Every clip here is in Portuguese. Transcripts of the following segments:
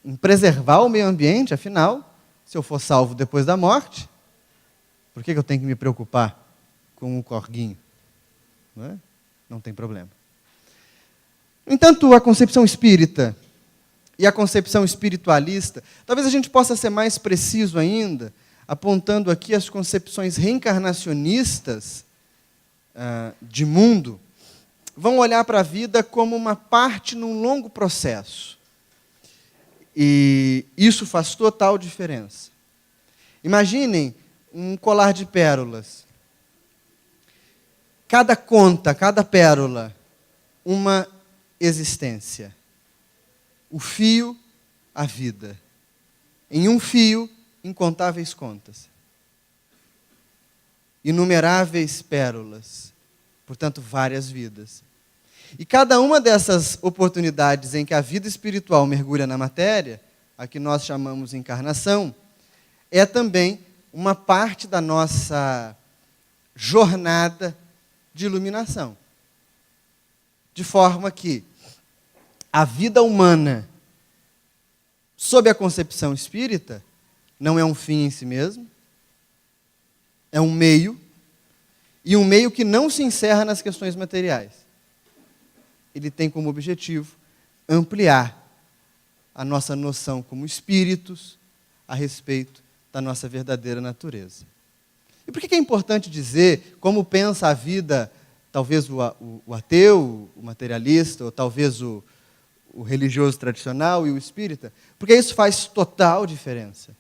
em preservar o meio ambiente, afinal, se eu for salvo depois da morte, por que eu tenho que me preocupar com o corguinho? Não é? Não tem problema. No entanto, a concepção espírita e a concepção espiritualista, talvez a gente possa ser mais preciso ainda, apontando aqui as concepções reencarnacionistas de mundo, vão olhar para a vida como uma parte num longo processo. E isso faz total diferença. Imaginem um colar de pérolas. Cada conta, cada pérola, uma existência. O fio, a vida. Em um fio, incontáveis contas. Inumeráveis pérolas. Portanto, várias vidas. E cada uma dessas oportunidades em que a vida espiritual mergulha na matéria, a que nós chamamos encarnação, é também uma parte da nossa jornada de iluminação. De forma que a vida humana, sob a concepção espírita, não é um fim em si mesmo, é um meio, e um meio que não se encerra nas questões materiais. Ele tem como objetivo ampliar a nossa noção como espíritos a respeito da nossa verdadeira natureza. E por que é importante dizer como pensa a vida, talvez o ateu, o materialista, ou talvez o religioso tradicional e o espírita? Porque isso faz total diferença.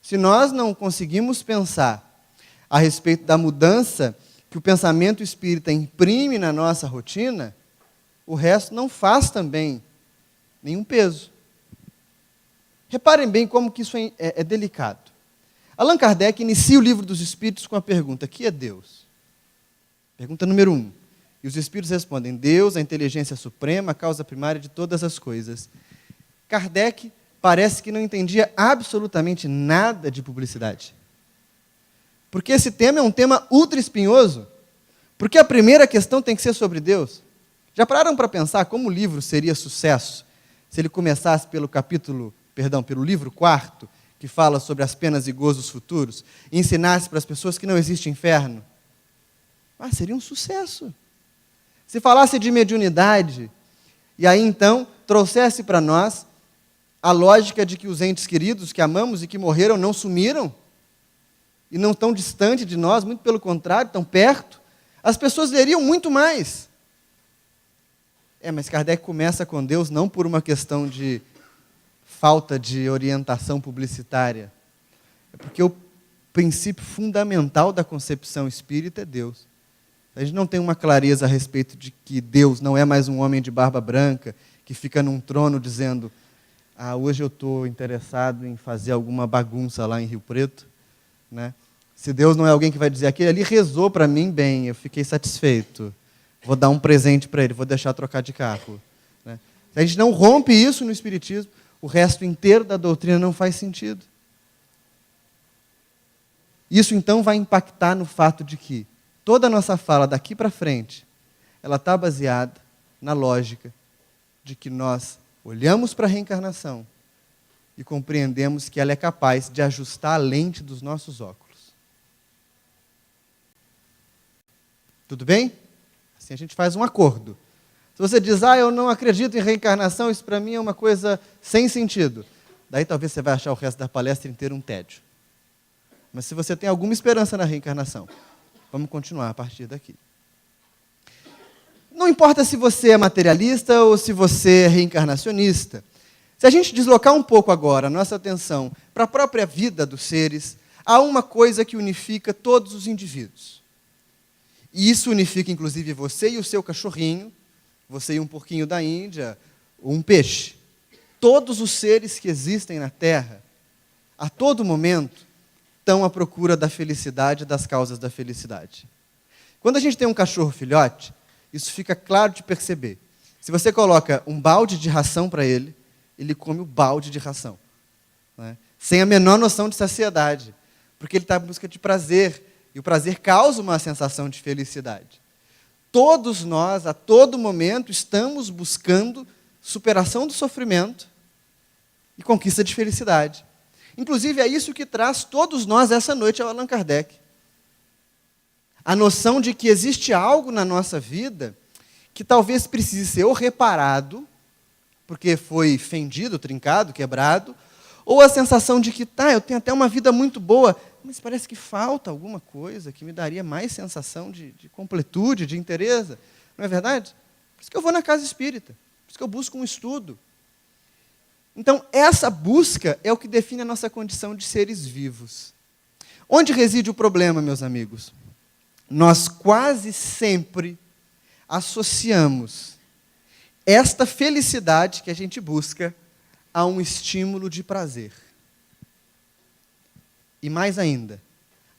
Se nós não conseguimos pensar a respeito da mudança que o pensamento espírita imprime na nossa rotina, o resto não faz também nenhum peso. Reparem bem como que isso é delicado. Allan Kardec inicia o Livro dos Espíritos com a pergunta: que é Deus? Pergunta número 1. E os Espíritos respondem: Deus, a inteligência suprema, a causa primária de todas as coisas. Kardec parece que não entendia absolutamente nada de publicidade. Porque esse tema é um tema ultra espinhoso. Porque a primeira questão tem que ser sobre Deus. Já pararam para pensar como o livro seria sucesso se ele começasse pelo livro 4, que fala sobre as penas e gozos futuros, e ensinasse para as pessoas que não existe inferno? Seria um sucesso. Se falasse de mediunidade, e aí então trouxesse para nós a lógica de que os entes queridos que amamos e que morreram não sumiram, e não tão distante de nós, muito pelo contrário, tão perto, as pessoas leriam muito mais. Mas Kardec começa com Deus não por uma questão de falta de orientação publicitária. É porque o princípio fundamental da concepção espírita é Deus. A gente não tem uma clareza a respeito de que Deus não é mais um homem de barba branca que fica num trono dizendo: hoje eu estou interessado em fazer alguma bagunça lá em Rio Preto, né? Se Deus não é alguém que vai dizer: aquele ali rezou para mim bem, eu fiquei satisfeito, vou dar um presente para ele, vou deixar trocar de carro, né? Se a gente não rompe isso no Espiritismo, o resto inteiro da doutrina não faz sentido. Isso então vai impactar no fato de que toda a nossa fala daqui para frente, ela está baseada na lógica de que nós olhamos para a reencarnação e compreendemos que ela é capaz de ajustar a lente dos nossos óculos. Tudo bem? Assim a gente faz um acordo. Se você diz: eu não acredito em reencarnação, isso para mim é uma coisa sem sentido, daí talvez você vai achar o resto da palestra inteira um tédio. Mas se você tem alguma esperança na reencarnação, vamos continuar a partir daqui. Não importa se você é materialista ou se você é reencarnacionista. Se a gente deslocar um pouco agora a nossa atenção para a própria vida dos seres, há uma coisa que unifica todos os indivíduos. E isso unifica inclusive você e o seu cachorrinho, você e um porquinho da Índia, ou um peixe. Todos os seres que existem na Terra, a todo momento, estão à procura da felicidade e das causas da felicidade. Quando a gente tem um cachorro filhote, isso fica claro de perceber. Se você coloca um balde de ração para ele, ele come o balde de ração, né? Sem a menor noção de saciedade, porque ele está em busca de prazer, e o prazer causa uma sensação de felicidade. Todos nós, a todo momento, estamos buscando superação do sofrimento e conquista de felicidade. Inclusive, é isso que traz todos nós essa noite ao Allan Kardec. A noção de que existe algo na nossa vida que talvez precise ser ou reparado, porque foi fendido, trincado, quebrado, ou a sensação de que, eu tenho até uma vida muito boa, mas parece que falta alguma coisa que me daria mais sensação de completude, de inteireza. Não é verdade? Por isso que eu vou na casa espírita, por isso que eu busco um estudo. Então, essa busca é o que define a nossa condição de seres vivos. Onde reside o problema, meus amigos? Nós quase sempre associamos esta felicidade que a gente busca a um estímulo de prazer. E mais ainda,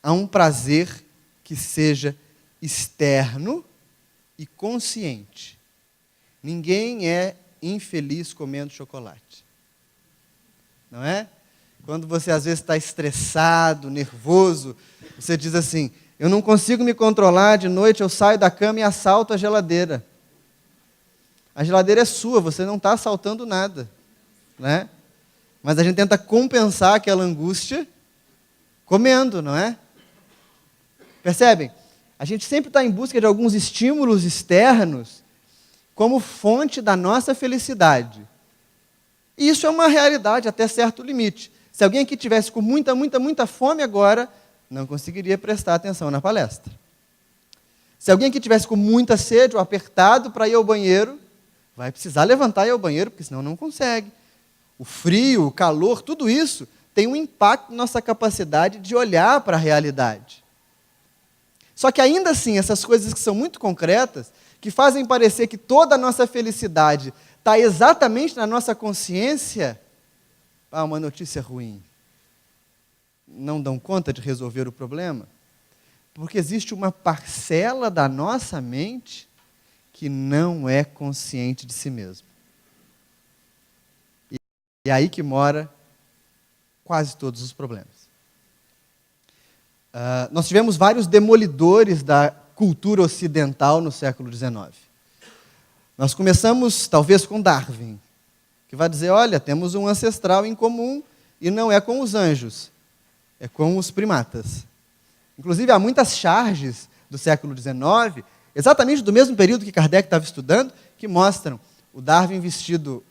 a um prazer que seja externo e consciente. Ninguém é infeliz comendo chocolate. Não é? Quando você às vezes está estressado, nervoso, você diz assim, eu não consigo me controlar, de noite eu saio da cama e assalto a geladeira. A geladeira é sua, você não está assaltando nada. Né? Mas a gente tenta compensar aquela angústia comendo, não é? Percebem? A gente sempre está em busca de alguns estímulos externos como fonte da nossa felicidade. E isso é uma realidade até certo limite. Se alguém aqui tivesse com muita fome agora, não conseguiria prestar atenção na palestra. Se alguém aqui tivesse com muita sede ou apertado para ir ao banheiro, vai precisar levantar e ir ao banheiro, porque senão não consegue. O frio, o calor, tudo isso tem um impacto na nossa capacidade de olhar para a realidade. Só que ainda assim, essas coisas que são muito concretas, que fazem parecer que toda a nossa felicidade está exatamente na nossa consciência, uma notícia ruim. Não dão conta de resolver o problema? Porque existe uma parcela da nossa mente que não é consciente de si mesmo. E é aí que mora quase todos os problemas. Nós tivemos vários demolidores da cultura ocidental no século XIX. Nós começamos, talvez, com Darwin, que vai dizer, olha, temos um ancestral em comum e não é com os anjos, é com os primatas. Inclusive, há muitas charges do século XIX, exatamente do mesmo período que Kardec estava estudando, que mostram o Darwin vestido,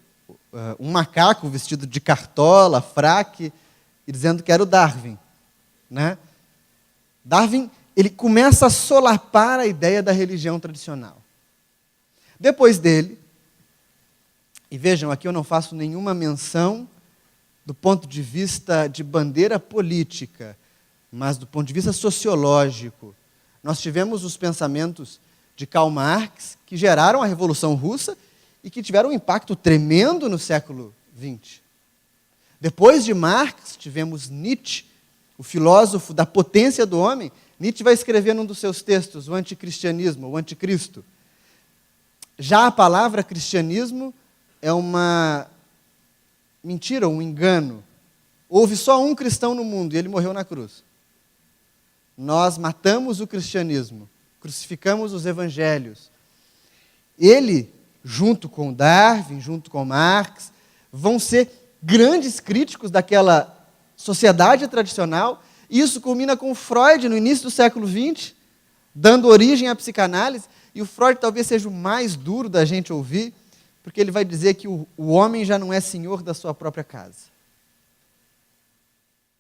um macaco vestido de cartola, fraque, e dizendo que era o Darwin. Né? Darwin, ele começa a solapar a ideia da religião tradicional. Depois dele, e vejam, aqui eu não faço nenhuma menção do ponto de vista de bandeira política, mas do ponto de vista sociológico. Nós tivemos os pensamentos de Karl Marx, que geraram a Revolução Russa e que tiveram um impacto tremendo no século XX. Depois de Marx, tivemos Nietzsche, o filósofo da potência do homem. Nietzsche vai escrever num dos seus textos, o anticristianismo, o anticristo. Já a palavra cristianismo é uma mentira, um engano. Houve só um cristão no mundo e ele morreu na cruz. Nós matamos o cristianismo, crucificamos os evangelhos. Ele, junto com Darwin, junto com Marx, vão ser grandes críticos daquela sociedade tradicional. Isso culmina com Freud no início do século XX, dando origem à psicanálise. E o Freud talvez seja o mais duro da gente ouvir, porque ele vai dizer que o homem já não é senhor da sua própria casa.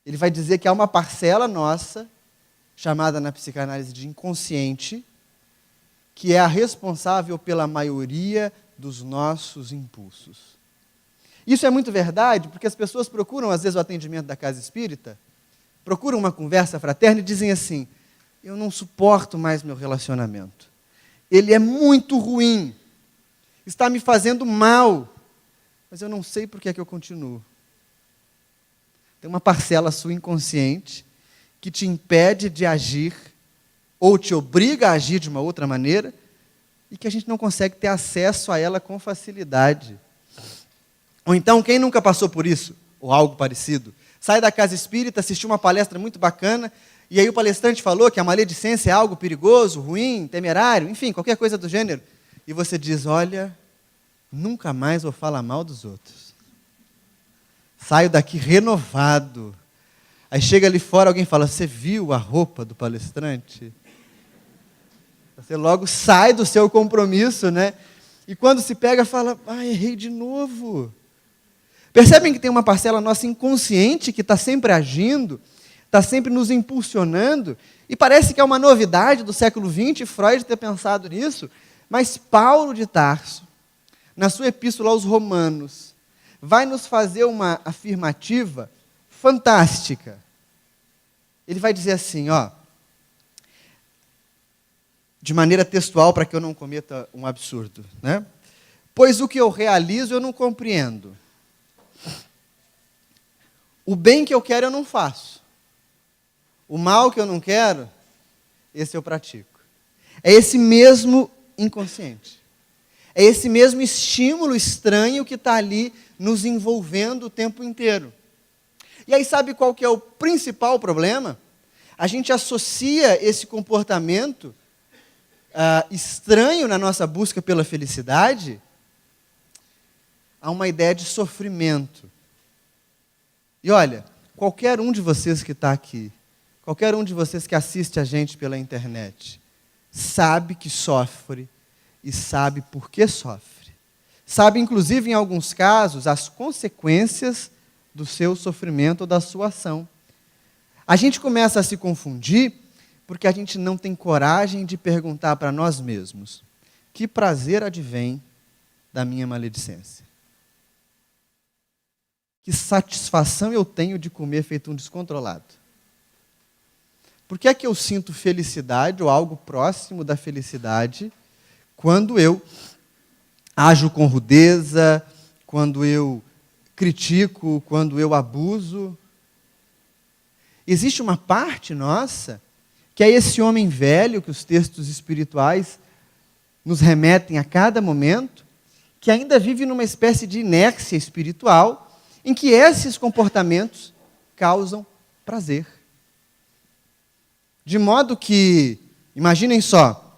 Ele vai dizer que há uma parcela nossa, chamada na psicanálise de inconsciente, que é a responsável pela maioria dos nossos impulsos. Isso é muito verdade, porque as pessoas procuram, às vezes, o atendimento da casa espírita, procuram uma conversa fraterna e dizem assim, eu não suporto mais meu relacionamento. Ele é muito ruim, está me fazendo mal, mas eu não sei por que é que eu continuo. Tem uma parcela sua inconsciente que te impede de agir, ou te obriga a agir de uma outra maneira, e que a gente não consegue ter acesso a ela com facilidade. Ou então, quem nunca passou por isso, ou algo parecido, sai da casa espírita, assistiu uma palestra muito bacana, e aí o palestrante falou que a maledicência é algo perigoso, ruim, temerário, enfim, qualquer coisa do gênero. E você diz, olha, nunca mais vou falar mal dos outros. Saio daqui renovado. Aí chega ali fora, alguém fala, você viu a roupa do palestrante? Você logo sai do seu compromisso, né? E quando se pega, fala, errei de novo. Percebem que tem uma parcela nossa inconsciente que está sempre agindo, está sempre nos impulsionando, e parece que é uma novidade do século XX, Freud ter pensado nisso, mas Paulo de Tarso, na sua epístola aos Romanos, vai nos fazer uma afirmativa fantástica. Ele vai dizer assim, de maneira textual, para que eu não cometa um absurdo, né? Pois o que eu realizo eu não compreendo. O bem que eu quero eu não faço. O mal que eu não quero, esse eu pratico. É esse mesmo inconsciente. É esse mesmo estímulo estranho que está ali nos envolvendo o tempo inteiro. E aí sabe qual que é o principal problema? A gente associa esse comportamento estranho na nossa busca pela felicidade a uma ideia de sofrimento. E olha, qualquer um de vocês que está aqui, qualquer um de vocês que assiste a gente pela internet, sabe que sofre e sabe por que sofre. Sabe, inclusive, em alguns casos, as consequências do seu sofrimento ou da sua ação. A gente começa a se confundir porque a gente não tem coragem de perguntar para nós mesmos: que prazer advém da minha maledicência? Que satisfação eu tenho de comer feito um descontrolado? Por que é que eu sinto felicidade ou algo próximo da felicidade quando eu ajo com rudeza, quando eu critico, quando eu abuso? Existe uma parte nossa que é esse homem velho que os textos espirituais nos remetem a cada momento, que ainda vive numa espécie de inércia espiritual, em que esses comportamentos causam prazer. De modo que, imaginem só,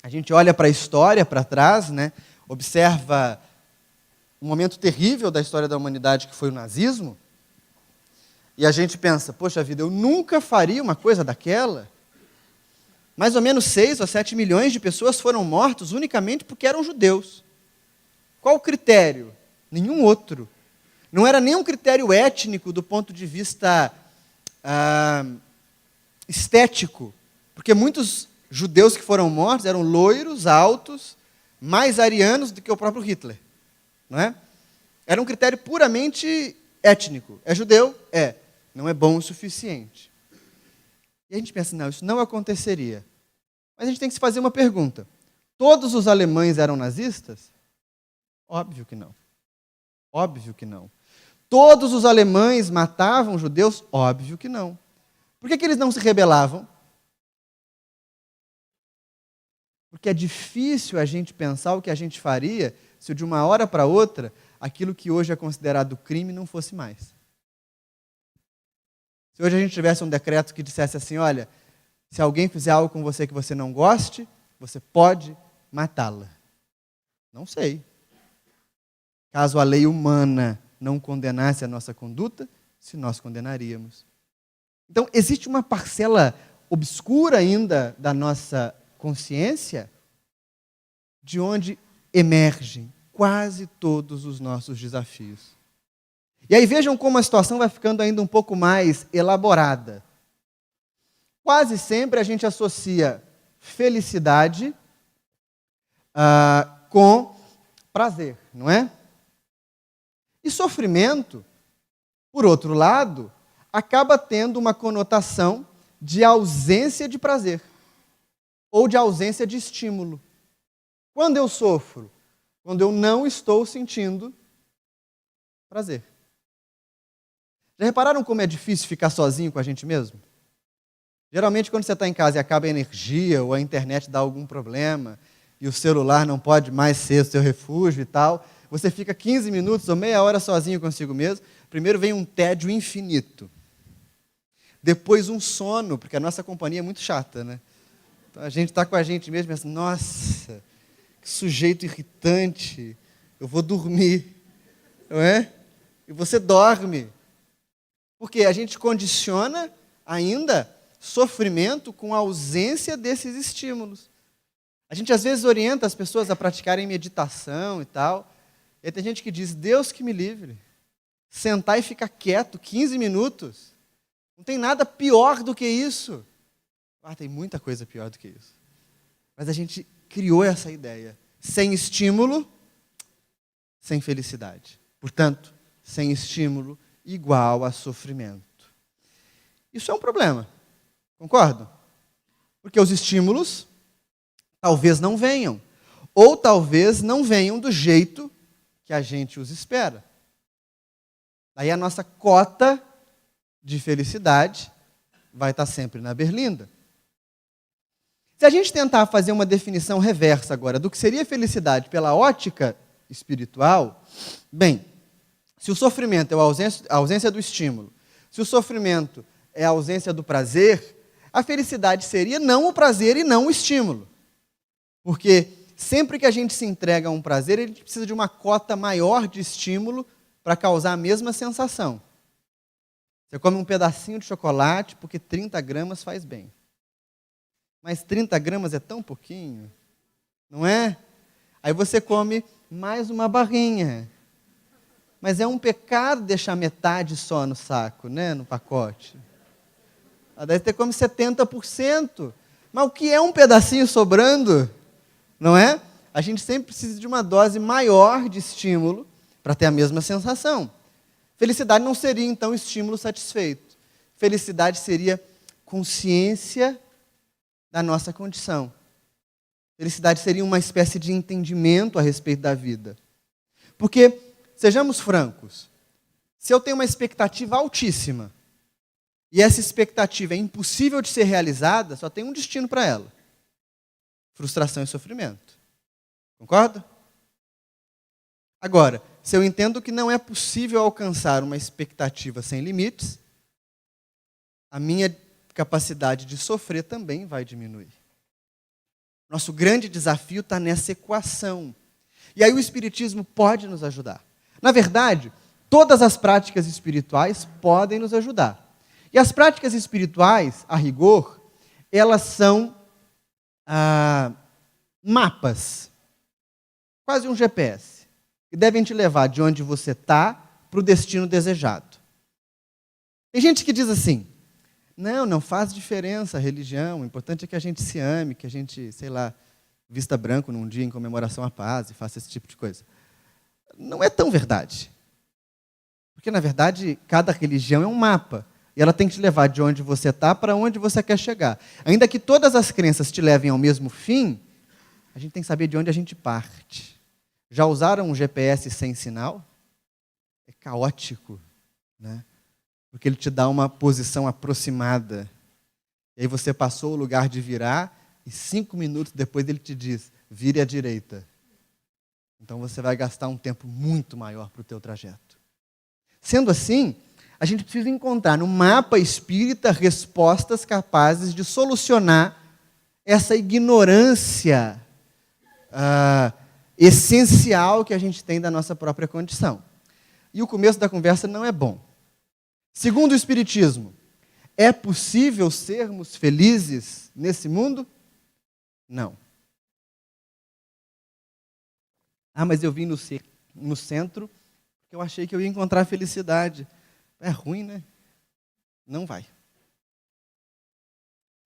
a gente olha para a história, para trás, né, observa um momento terrível da história da humanidade que foi o nazismo, e a gente pensa, poxa vida, eu nunca faria uma coisa daquela. Mais ou menos 6 ou 7 milhões de pessoas foram mortos unicamente porque eram judeus. Qual o critério? Nenhum outro. Não era nem um critério étnico do ponto de vista estético, porque muitos judeus que foram mortos eram loiros, altos, mais arianos do que o próprio Hitler. Não é? Era um critério puramente étnico. É judeu? É. Não é bom o suficiente. E a gente pensa, não, isso não aconteceria. Mas a gente tem que se fazer uma pergunta. Todos os alemães eram nazistas? Óbvio que não. Óbvio que não. Todos os alemães matavam judeus? Óbvio que não. Por que eles não se rebelavam? Porque é difícil a gente pensar o que a gente faria se de uma hora para outra aquilo que hoje é considerado crime não fosse mais. Se hoje a gente tivesse um decreto que dissesse assim, olha, se alguém fizer algo com você que você não goste, você pode matá-la. Não sei. Caso a lei humana não condenasse a nossa conduta, se nós condenaríamos. Então, existe uma parcela obscura ainda da nossa consciência de onde emergem quase todos os nossos desafios. E aí vejam como a situação vai ficando ainda um pouco mais elaborada. Quase sempre a gente associa felicidade com prazer, não é? E sofrimento, por outro lado, acaba tendo uma conotação de ausência de prazer ou de ausência de estímulo. Quando eu sofro? Quando eu não estou sentindo prazer. Já repararam como é difícil ficar sozinho com a gente mesmo? Geralmente, quando você está em casa e acaba a energia, ou a internet dá algum problema, e o celular não pode mais ser o seu refúgio e tal, você fica 15 minutos ou meia hora sozinho consigo mesmo. Primeiro vem um tédio infinito. Depois um sono, porque a nossa companhia é muito chata, né? Então a gente está com a gente mesmo e pensa, nossa, que sujeito irritante, eu vou dormir, não é? e você dorme. Porque a gente condiciona ainda sofrimento com a ausência desses estímulos. A gente às vezes orienta as pessoas a praticarem meditação e tal. E tem gente que diz, Deus que me livre. Sentar e ficar quieto 15 minutos. Não tem nada pior do que isso. Tem muita coisa pior do que isso. Mas a gente criou essa ideia. Sem estímulo, sem felicidade. Portanto, sem estímulo, igual a sofrimento. Isso é um problema. Concordo? Porque os estímulos talvez não venham. Ou talvez não venham do jeito que a gente os espera. Daí a nossa cota de felicidade vai estar sempre na berlinda. Se a gente tentar fazer uma definição reversa agora do que seria felicidade pela ótica espiritual, bem, se o sofrimento é a ausência do estímulo, se o sofrimento é a ausência do prazer, a felicidade seria não o prazer e não o estímulo. Porque sempre que a gente se entrega a um prazer, ele precisa de uma cota maior de estímulo para causar a mesma sensação. Você come um pedacinho de chocolate porque 30 gramas faz bem. Mas 30 gramas é tão pouquinho, não é? Aí você come mais uma barrinha. Mas é um pecado deixar metade só no saco, né, no pacote. Daí você come 70%. Mas o que é um pedacinho sobrando? Não é? A gente sempre precisa de uma dose maior de estímulo para ter a mesma sensação. Felicidade não seria, então, estímulo satisfeito. Felicidade seria consciência da nossa condição. Felicidade seria uma espécie de entendimento a respeito da vida. Porque, sejamos francos, se eu tenho uma expectativa altíssima, e essa expectativa é impossível de ser realizada, só tem um destino para ela: frustração e sofrimento. Concorda? Agora, se eu entendo que não é possível alcançar uma expectativa sem limites, a minha capacidade de sofrer também vai diminuir. Nosso grande desafio está nessa equação. E aí o Espiritismo pode nos ajudar. Na verdade, todas as práticas espirituais podem nos ajudar. E as práticas espirituais, a rigor, elas são mapas, quase um GPS, que devem te levar de onde você está para o destino desejado. Tem gente que diz assim, não faz diferença a religião, o importante é que a gente se ame, que a gente, vista branco num dia em comemoração à paz e faça esse tipo de coisa. Não é tão verdade. Porque, na verdade, cada religião é um mapa. E ela tem que te levar de onde você está para onde você quer chegar. Ainda que todas as crenças te levem ao mesmo fim, a gente tem que saber de onde a gente parte. Já usaram um GPS sem sinal? É caótico, né? Porque ele te dá uma posição aproximada. E aí você passou o lugar de virar e 5 minutos depois ele te diz, vire à direita. Então você vai gastar um tempo muito maior para o teu trajeto. Sendo assim, a gente precisa encontrar no mapa espírita respostas capazes de solucionar essa ignorância essencial que a gente tem da nossa própria condição. E o começo da conversa não é bom. Segundo o Espiritismo, é possível sermos felizes nesse mundo? Não. Mas eu vim no centro porque eu achei que eu ia encontrar felicidade. É ruim, né? Não vai.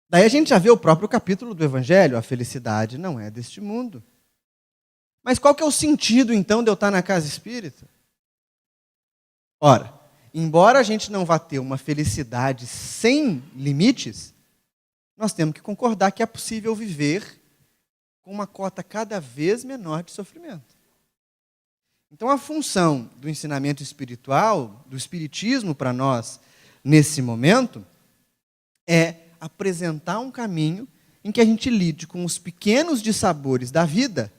Daí a gente já vê o próprio capítulo do Evangelho, a felicidade não é deste mundo. Mas qual que é o sentido, então, de eu estar na casa espírita? Ora, embora a gente não vá ter uma felicidade sem limites, nós temos que concordar que é possível viver com uma cota cada vez menor de sofrimento. Então, a função do ensinamento espiritual, do espiritismo para nós, nesse momento, é apresentar um caminho em que a gente lide com os pequenos dissabores da vida,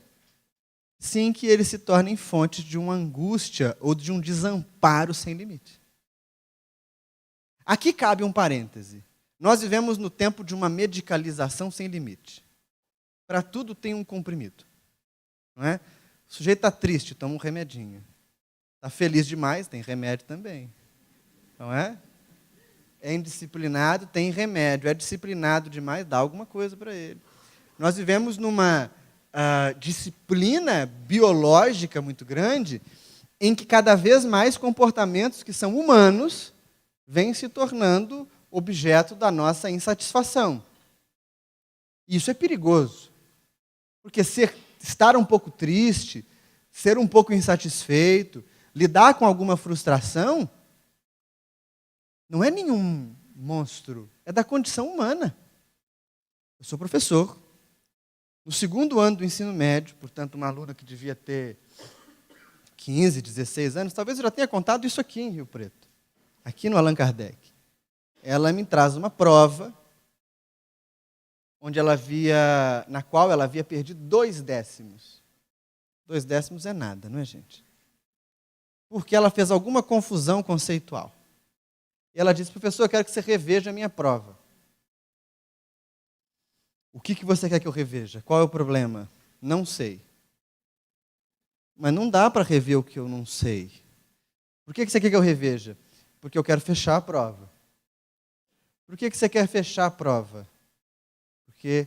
sem que eles se tornem fonte de uma angústia ou de um desamparo sem limite. Aqui cabe um parêntese. Nós vivemos no tempo de uma medicalização sem limite. Para tudo tem um comprimido. Não é? O sujeito está triste, toma um remedinho. Está feliz demais, tem remédio também. Não é? É indisciplinado, tem remédio. É disciplinado demais, dá alguma coisa para ele. Nós vivemos numa disciplina biológica muito grande, em que cada vez mais comportamentos que são humanos vêm se tornando objeto da nossa insatisfação. Isso é perigoso, porque estar um pouco triste, ser um pouco insatisfeito, lidar com alguma frustração, não é nenhum monstro, é da condição humana. Eu sou professor. No 2º ano do ensino médio, portanto, uma aluna que devia ter 15, 16 anos, talvez eu já tenha contado isso aqui em Rio Preto, aqui no Allan Kardec. Ela me traz uma prova na qual ela havia perdido 2 décimos. 2 décimos é nada, não é, gente? Porque ela fez alguma confusão conceitual. E ela disse: professor, eu quero que você reveja a minha prova. O que você quer que eu reveja? Qual é o problema? Não sei. Mas não dá para rever o que eu não sei. Por que você quer que eu reveja? Porque eu quero fechar a prova. Por que você quer fechar a prova? Porque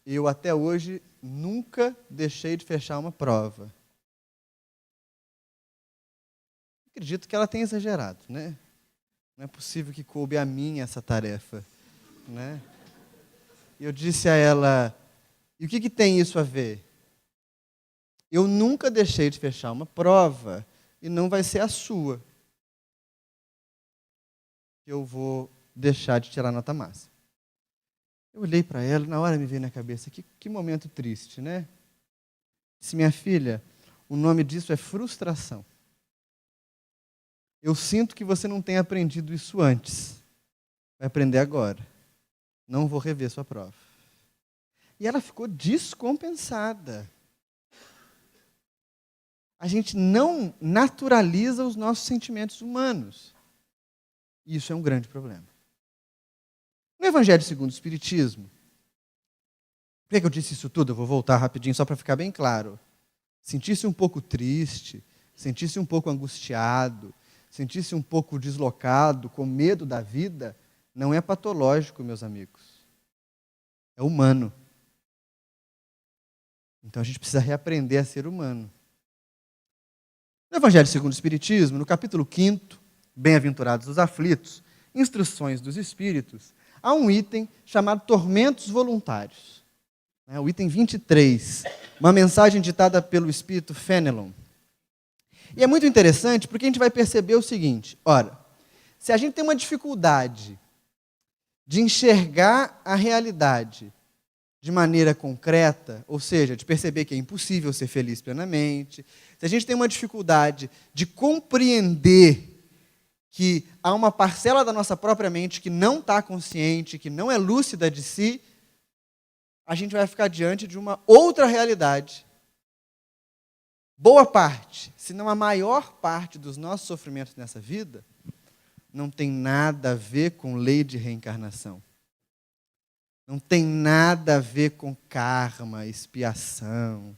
eu até hoje nunca deixei de fechar uma prova. Acredito que ela tenha exagerado, né? Não é possível que coube a mim essa tarefa, né? E eu disse a ela: e o que tem isso a ver? Eu nunca deixei de fechar uma prova e não vai ser a sua que eu vou deixar de tirar nota máxima. Eu olhei para ela, na hora me veio na cabeça, que momento triste, né? Disse: minha filha, o nome disso é frustração. Eu sinto que você não tem aprendido isso antes. Vai aprender agora. Não vou rever sua prova. E ela ficou descompensada. A gente não naturaliza os nossos sentimentos humanos. E isso é um grande problema. No Evangelho segundo o Espiritismo, por que eu disse isso tudo? Eu vou voltar rapidinho só para ficar bem claro. Sentisse um pouco triste, sentisse um pouco angustiado, sentisse um pouco deslocado, com medo da vida, não é patológico, meus amigos. É humano. Então a gente precisa reaprender a ser humano. No Evangelho segundo o Espiritismo, no capítulo 5, Bem-aventurados os aflitos, instruções dos espíritos, há um item chamado tormentos voluntários. O item 23, uma mensagem ditada pelo espírito Fenelon. E é muito interessante porque a gente vai perceber o seguinte: ora, se a gente tem uma dificuldade de enxergar a realidade de maneira concreta, ou seja, de perceber que é impossível ser feliz plenamente, se a gente tem uma dificuldade de compreender que há uma parcela da nossa própria mente que não está consciente, que não é lúcida de si, a gente vai ficar diante de uma outra realidade. Boa parte, se não a maior parte dos nossos sofrimentos nessa vida, não tem nada a ver com lei de reencarnação. Não tem nada a ver com karma, expiação.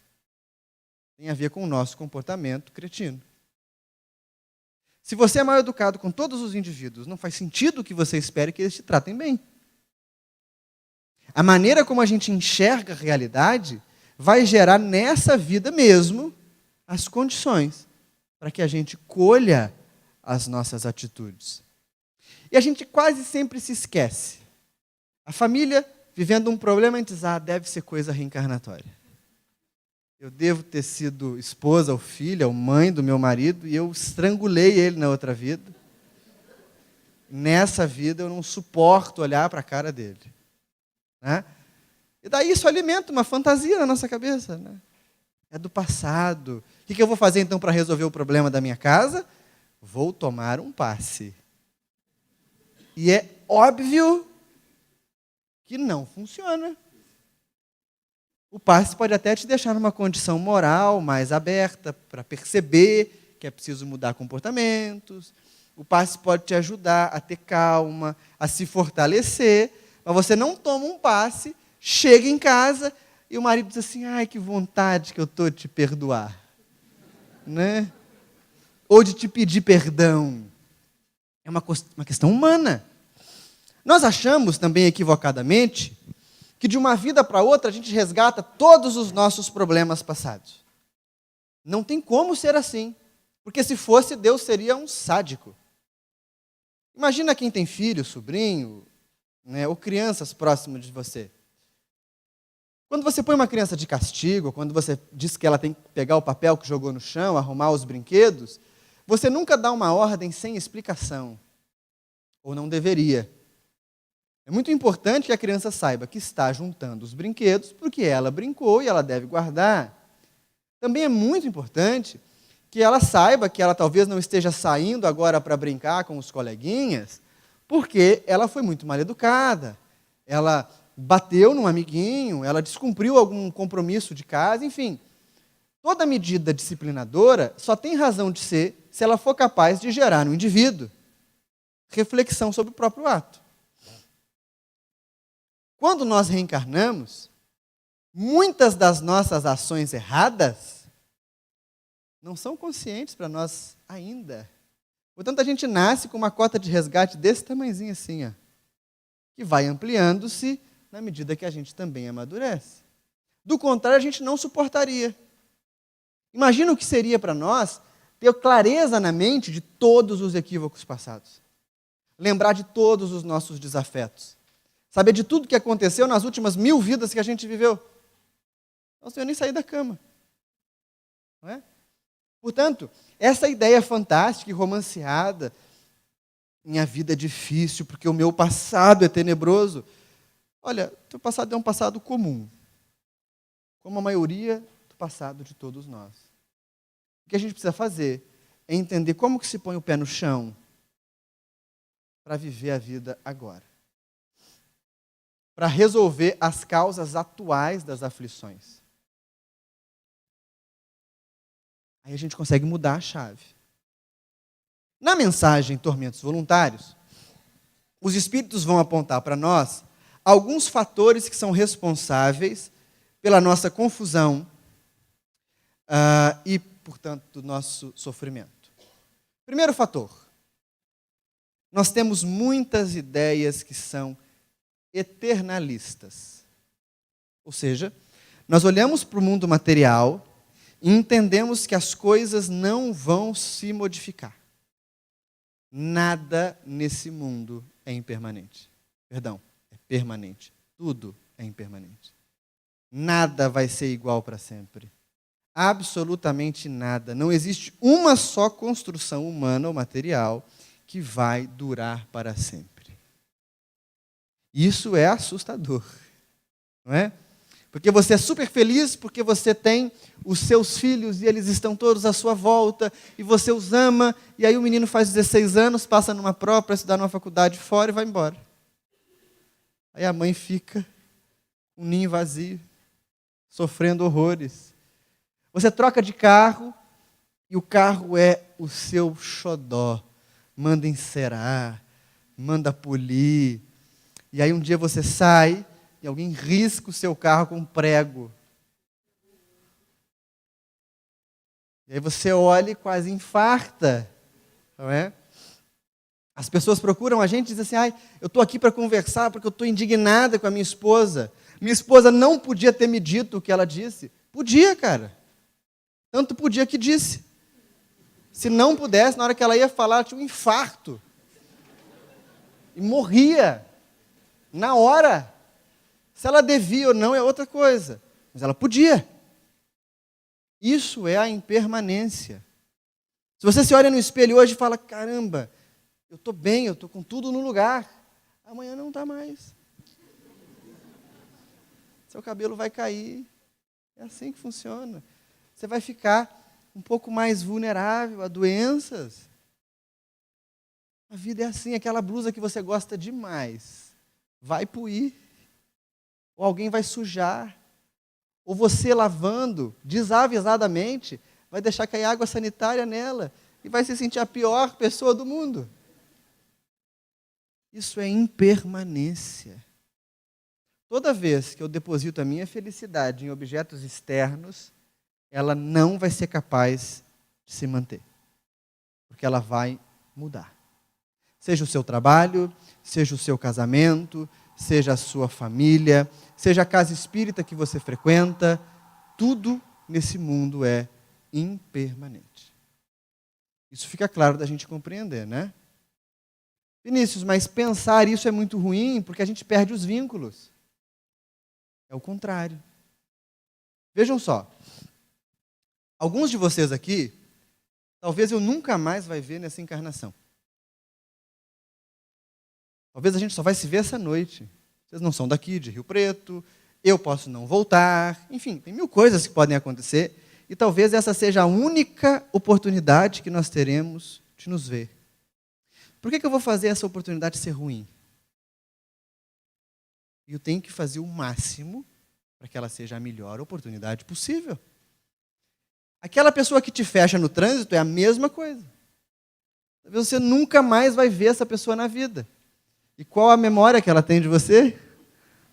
Tem a ver com o nosso comportamento cretino. Se você é mal educado com todos os indivíduos, não faz sentido que você espere que eles te tratem bem. A maneira como a gente enxerga a realidade vai gerar nessa vida mesmo as condições para que a gente colha as nossas atitudes. E a gente quase sempre se esquece. A família vivendo um problema, a gente diz: deve ser coisa reencarnatória. Eu devo ter sido esposa ou filha ou mãe do meu marido e eu estrangulei ele na outra vida. Nessa vida eu não suporto olhar para a cara dele. Né? E daí isso alimenta uma fantasia na nossa cabeça. Né? É do passado. O que eu vou fazer então para resolver o problema da minha casa? Vou tomar um passe. E é óbvio que não funciona. O passe pode até te deixar numa condição moral mais aberta para perceber que é preciso mudar comportamentos. O passe pode te ajudar a ter calma, a se fortalecer. Mas você não toma um passe, chega em casa e o marido diz assim: ai, que vontade que eu estou de te perdoar. Né? ou de te pedir perdão. É uma questão humana. Nós achamos também equivocadamente que de uma vida para outra a gente resgata todos os nossos problemas passados. Não tem como ser assim, porque se fosse, Deus seria um sádico. Imagina quem tem filho, sobrinho, né, ou crianças próximas de você. Quando você põe uma criança de castigo, quando você diz que ela tem que pegar o papel que jogou no chão, arrumar os brinquedos, você nunca dá uma ordem sem explicação. Ou não deveria. É muito importante que a criança saiba que está juntando os brinquedos porque ela brincou e ela deve guardar. Também é muito importante que ela saiba que ela talvez não esteja saindo agora para brincar com os coleguinhas porque ela foi muito mal educada. Ela bateu num amiguinho, ela descumpriu algum compromisso de casa, enfim. Toda medida disciplinadora só tem razão de ser se ela for capaz de gerar no indivíduo reflexão sobre o próprio ato. Quando nós reencarnamos, muitas das nossas ações erradas não são conscientes para nós ainda. Portanto, a gente nasce com uma cota de resgate desse tamanhozinho assim, ó, que vai ampliando-se na medida que a gente também amadurece. Do contrário, a gente não suportaria. Imagina o que seria para nós ter clareza na mente de todos os equívocos passados. Lembrar de todos os nossos desafetos. Saber de tudo que aconteceu nas últimas 1000 vidas que a gente viveu. Nossa, eu nem saí da cama. Não é? Portanto, essa ideia fantástica e romanceada, minha vida é difícil porque o meu passado é tenebroso. Olha, teu passado é um passado comum, como a maioria do passado de todos nós. O que a gente precisa fazer é entender como que se põe o pé no chão para viver a vida agora. Para resolver as causas atuais das aflições. Aí a gente consegue mudar a chave. Na mensagem Tormentos Voluntários, os espíritos vão apontar para nós alguns fatores que são responsáveis pela nossa confusão e, portanto, do nosso sofrimento. Primeiro fator, nós temos muitas ideias que são eternalistas. Ou seja, nós olhamos para o mundo material e entendemos que as coisas não vão se modificar. Nada nesse mundo é impermanente. Perdão, é permanente. Tudo é impermanente. Nada vai ser igual para sempre. Absolutamente nada. Não existe uma só construção humana ou material que vai durar para sempre. Isso é assustador, não é? Porque você é super feliz porque você tem os seus filhos e eles estão todos à sua volta e você os ama, e aí o menino faz 16 anos, passa numa prova para estudar numa faculdade fora e vai embora. Aí a mãe fica um ninho vazio, sofrendo horrores. Você troca de carro e o carro é o seu xodó. Manda encerar, manda polir. E aí um dia você sai e alguém risca o seu carro com um prego. E aí você olha e quase infarta, não é? As pessoas procuram a gente e dizem assim, eu estou aqui para conversar porque eu estou indignada com a minha esposa. Minha esposa não podia ter me dito o que ela disse. Podia, cara. Tanto podia que disse. Se não pudesse, na hora que ela ia falar, ela tinha um infarto. E morria. Na hora. Se ela devia ou não é outra coisa. Mas ela podia. Isso é a impermanência. Se você se olha no espelho hoje e fala, caramba, eu estou bem, eu estou com tudo no lugar. Amanhã não está mais. Seu cabelo vai cair. É assim que funciona. Você vai ficar um pouco mais vulnerável a doenças. A vida é assim, aquela blusa que você gosta demais vai puir. Ou alguém vai sujar. Ou você lavando desavisadamente vai deixar cair água sanitária nela e vai se sentir a pior pessoa do mundo. Isso é impermanência. Toda vez que eu deposito a minha felicidade em objetos externos, ela não vai ser capaz de se manter. porque ela vai mudar. Seja o seu trabalho, seja o seu casamento, seja a sua família, seja a casa espírita que você frequenta, tudo nesse mundo é impermanente. Isso fica claro da gente compreender, né? Vinícius, mas pensar isso é muito ruim porque a gente perde os vínculos. É o contrário. Vejam só, alguns de vocês aqui, talvez eu nunca mais vai ver nessa encarnação. Talvez a gente só vai se ver essa noite. Vocês não são daqui, de Rio Preto, eu posso não voltar, enfim, tem mil coisas que podem acontecer, e talvez essa seja a única oportunidade que nós teremos de nos ver. Por que eu vou fazer essa oportunidade ser ruim? Eu tenho que fazer o máximo para que ela seja a melhor oportunidade possível. Aquela pessoa que te fecha no trânsito é a mesma coisa. Talvez você nunca mais vai ver essa pessoa na vida. E qual a memória que ela tem de você?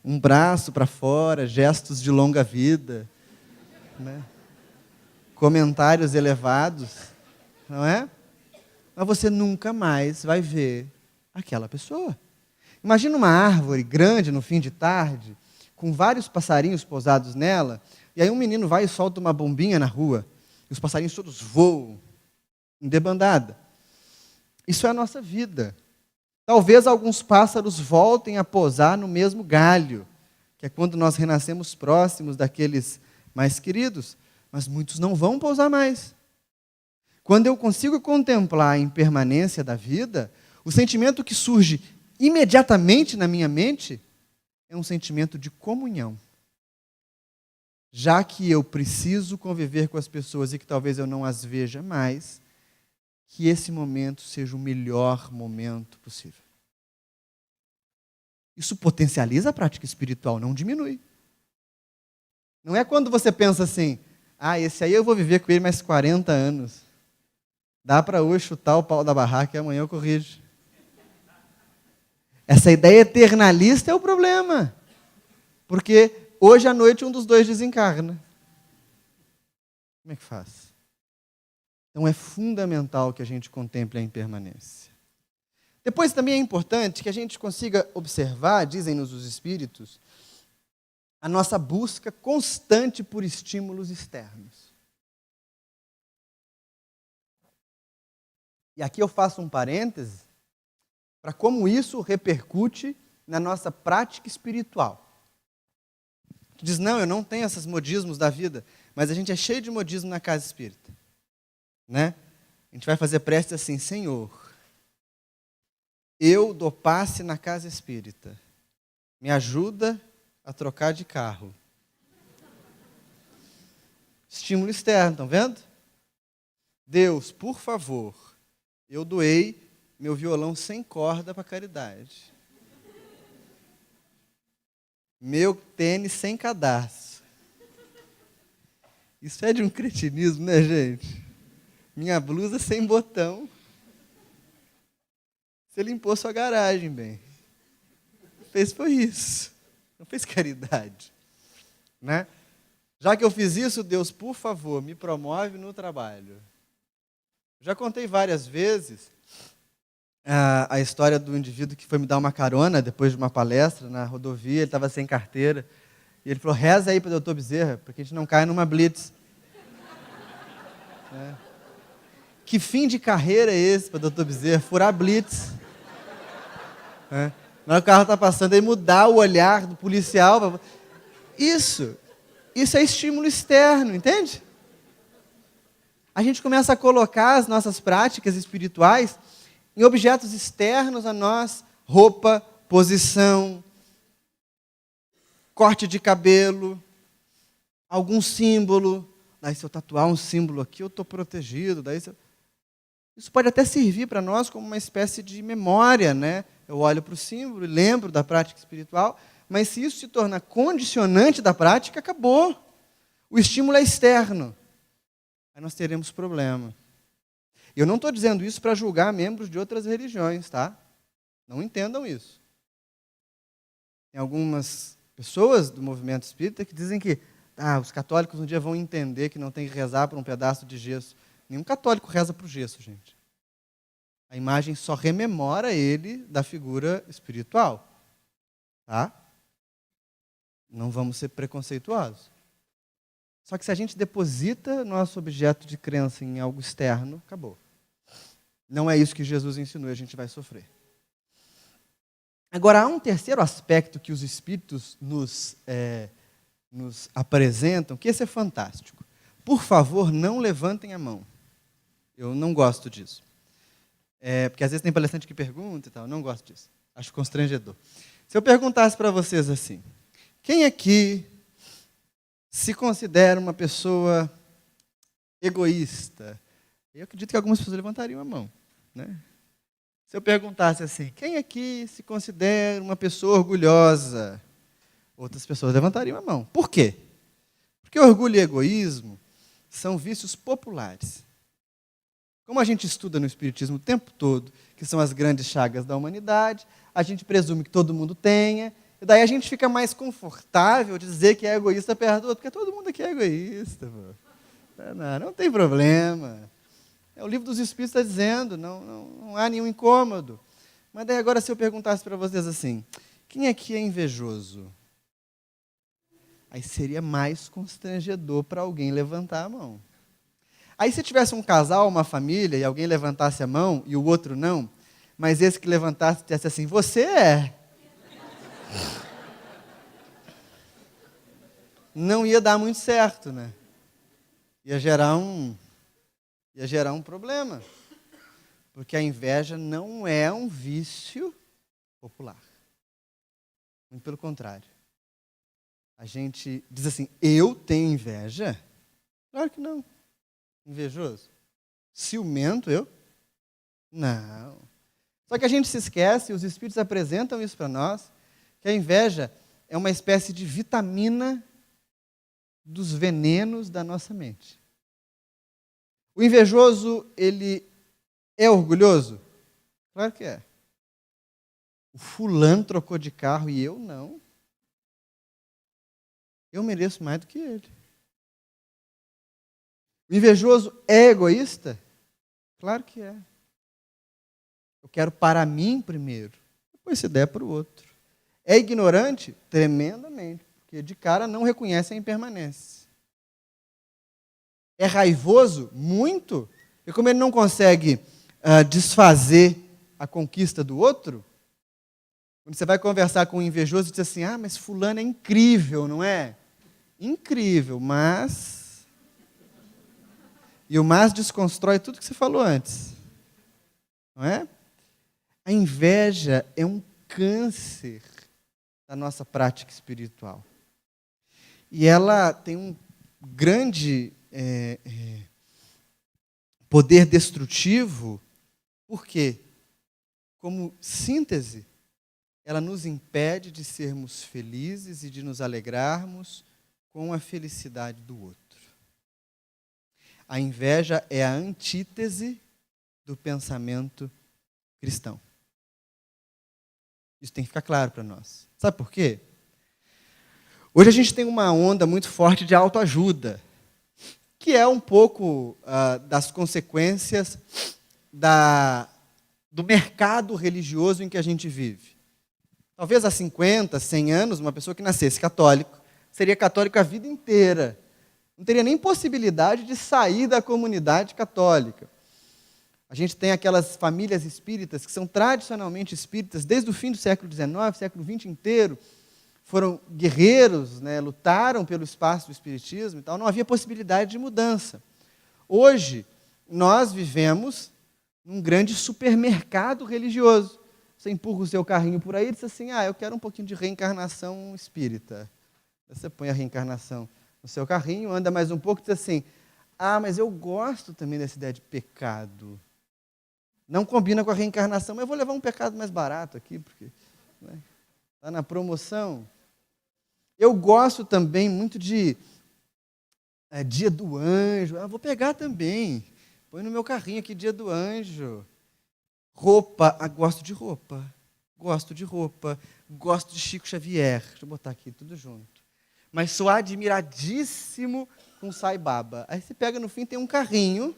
Um braço para fora, gestos de longa vida, né? Comentários elevados, não é? Mas você nunca mais vai ver aquela pessoa. Imagina uma árvore grande no fim de tarde, com vários passarinhos pousados nela, e aí um menino vai e solta uma bombinha na rua, e os passarinhos todos voam, em debandada. Isso é a nossa vida. Talvez alguns pássaros voltem a pousar no mesmo galho, que é quando nós renascemos próximos daqueles mais queridos, mas muitos não vão pousar mais. Quando eu consigo contemplar a impermanência da vida, o sentimento que surge imediatamente na minha mente é um sentimento de comunhão. Já que eu preciso conviver com as pessoas e que talvez eu não as veja mais, que esse momento seja o melhor momento possível. Isso potencializa a prática espiritual, não diminui. Não é quando você pensa assim, esse aí eu vou viver com ele mais 40 anos. Dá para hoje chutar o pau da barraca e amanhã eu corrijo. Essa ideia eternalista é o problema. Porque hoje à noite um dos dois desencarna. Como é que faz? Então é fundamental que a gente contemple a impermanência. Depois também é importante que a gente consiga observar, dizem-nos os espíritos, a nossa busca constante por estímulos externos. E aqui eu faço um parêntese para como isso repercute na nossa prática espiritual. Tu diz, não, eu não tenho esses modismos da vida, mas a gente é cheio de modismo na casa espírita. Né? A gente vai fazer prece assim, Senhor, eu dou passe na casa espírita, me ajuda a trocar de carro. Estímulo externo, estão vendo? Deus, por favor, eu doei meu violão sem corda para caridade. Meu tênis sem cadarço. Isso é de um cretinismo, né, gente? Minha blusa sem botão. Você limpou sua garagem, bem. Fez foi isso. Não fez caridade. Né? Já que eu fiz isso, Deus, por favor, me promove no trabalho. Já contei várias vezes a história do indivíduo que foi me dar uma carona depois de uma palestra na rodovia, ele estava sem carteira, e ele falou, reza aí para o doutor Bezerra, para que a gente não caia numa blitz. Que fim de carreira é esse para o doutor Bezerra? Furar blitz. Na hora que o carro está passando, aí mudar o olhar do policial. Isso é estímulo externo, entende? A gente começa a colocar as nossas práticas espirituais em objetos externos a nós, roupa, posição, corte de cabelo, algum símbolo. Daí se eu tatuar um símbolo aqui, eu estou protegido. Isso pode até servir para nós como uma espécie de memória, né? Eu olho para o símbolo e lembro da prática espiritual, mas se isso se torna condicionante da prática, acabou. O estímulo é externo. Aí nós teremos problema. Eu não estou dizendo isso para julgar membros de outras religiões, tá? Não entendam isso. Tem algumas pessoas do movimento espírita que dizem que os católicos um dia vão entender que não tem que rezar por um pedaço de gesso. Nenhum católico reza para o gesso, gente. A imagem só rememora ele da figura espiritual. Tá? Não vamos ser preconceituosos. Só que se a gente deposita nosso objeto de crença em algo externo, acabou. Não é isso que Jesus ensinou, a gente vai sofrer. Agora, há um terceiro aspecto que os Espíritos nos apresentam, que esse é fantástico. Por favor, não levantem a mão. Eu não gosto disso. Porque às vezes tem palestrante que pergunta e tal, não gosto disso. Acho constrangedor. Se eu perguntasse para vocês assim, quem aqui se considera uma pessoa egoísta? Eu acredito que algumas pessoas levantariam a mão, né? Se eu perguntasse assim, quem aqui se considera uma pessoa orgulhosa? Outras pessoas levantariam a mão. Por quê? Porque orgulho e egoísmo são vícios populares. Como a gente estuda no Espiritismo o tempo todo, que são as grandes chagas da humanidade, a gente presume que todo mundo tenha, e daí a gente fica mais confortável de dizer que é egoísta perto do outro, porque todo mundo aqui é egoísta. Pô. Não tem problema. O livro dos Espíritos está dizendo, não há nenhum incômodo. Mas daí agora se eu perguntasse para vocês assim, quem aqui é invejoso? Aí seria mais constrangedor para alguém levantar a mão. Aí se tivesse um casal, uma família, e alguém levantasse a mão e o outro não, mas esse que levantasse dissesse assim, você é. Não ia dar muito certo, né? Ia gerar um problema. Porque a inveja não é um vício popular. Muito pelo contrário. A gente diz assim, eu tenho inveja? Claro que não. Invejoso? Ciumento, eu? Não. Só que a gente se esquece, os Espíritos apresentam isso para nós, que a inveja é uma espécie de vitamina dos venenos da nossa mente. O invejoso, ele é orgulhoso? Claro que é. O fulano trocou de carro e eu não. Eu mereço mais do que ele. O invejoso é egoísta? Claro que é. Eu quero para mim primeiro, depois se der para o outro. É ignorante? Tremendamente, porque de cara não reconhece a impermanência. É raivoso? Muito. E como ele não consegue desfazer a conquista do outro, quando você vai conversar com um invejoso, diz assim, mas fulano é incrível, não é? Incrível, mas... E o mas desconstrói tudo que você falou antes. Não é? A inveja é um câncer da nossa prática espiritual. E ela tem um grande poder destrutivo, porque, como síntese, ela nos impede de sermos felizes e de nos alegrarmos com a felicidade do outro. A inveja é a antítese do pensamento cristão. Isso tem que ficar claro para nós. Sabe por quê? Hoje a gente tem uma onda muito forte de autoajuda, que é um pouco das consequências do mercado religioso em que a gente vive. Talvez há 50, 100 anos, uma pessoa que nascesse católico, seria católico a vida inteira. Não teria nem possibilidade de sair da comunidade católica. A gente tem aquelas famílias espíritas que são tradicionalmente espíritas, desde o fim do século XIX, século XX inteiro, foram guerreiros, né, lutaram pelo espaço do espiritismo e tal, não havia possibilidade de mudança. Hoje, nós vivemos num grande supermercado religioso. Você empurra o seu carrinho por aí e diz assim, eu quero um pouquinho de reencarnação espírita. Você põe a reencarnação no seu carrinho, anda mais um pouco e diz assim, mas eu gosto também dessa ideia de pecado. Não combina com a reencarnação, mas eu vou levar um pecado mais barato aqui, porque está na promoção. Eu gosto também muito de Dia do Anjo. Vou pegar também. Põe no meu carrinho aqui, Dia do Anjo. Roupa. Gosto de roupa. Gosto de roupa. Gosto de Chico Xavier. Deixa eu botar aqui tudo junto. Mas sou admiradíssimo com Sai Baba. Aí você pega no fim, tem um carrinho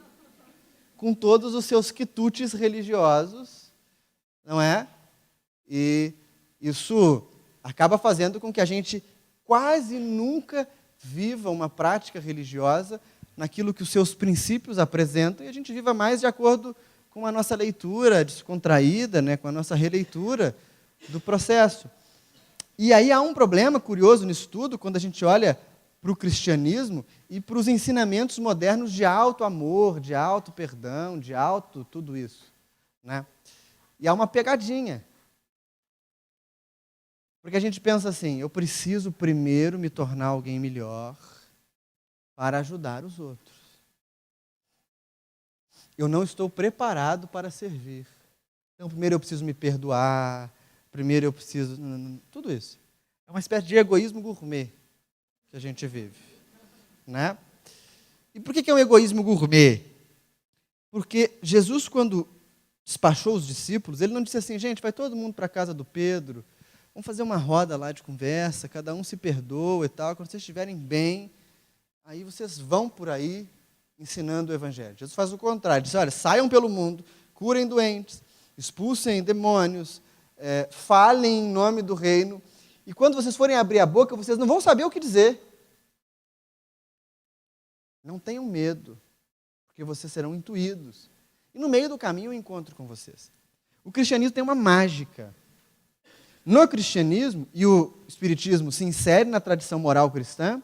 com todos os seus quitutes religiosos, não é? E isso acaba fazendo com que a gente quase nunca viva uma prática religiosa naquilo que os seus princípios apresentam, e a gente viva mais de acordo com a nossa leitura descontraída, né, com a nossa releitura do processo. E aí há um problema curioso nisso tudo, quando a gente olha para o cristianismo e para os ensinamentos modernos de alto amor, de alto perdão, de alto tudo isso, né? E há uma pegadinha. Porque a gente pensa assim, eu preciso primeiro me tornar alguém melhor para ajudar os outros. Eu não estou preparado para servir. Então, primeiro eu preciso me perdoar, primeiro eu preciso... Tudo isso. É uma espécie de egoísmo gourmet que a gente vive, né? E por que é um egoísmo gourmet? Porque Jesus, quando despachou os discípulos, ele não disse assim, gente, vai todo mundo para a casa do Pedro, vamos fazer uma roda lá de conversa, cada um se perdoa e tal, quando vocês estiverem bem, aí vocês vão por aí ensinando o Evangelho. Jesus faz o contrário, diz, olha, saiam pelo mundo, curem doentes, expulsem demônios, falem em nome do reino, e quando vocês forem abrir a boca, vocês não vão saber o que dizer. Não tenham medo, porque vocês serão intuídos. E no meio do caminho eu encontro com vocês. O cristianismo tem uma mágica. No cristianismo, e o espiritismo se insere na tradição moral cristã,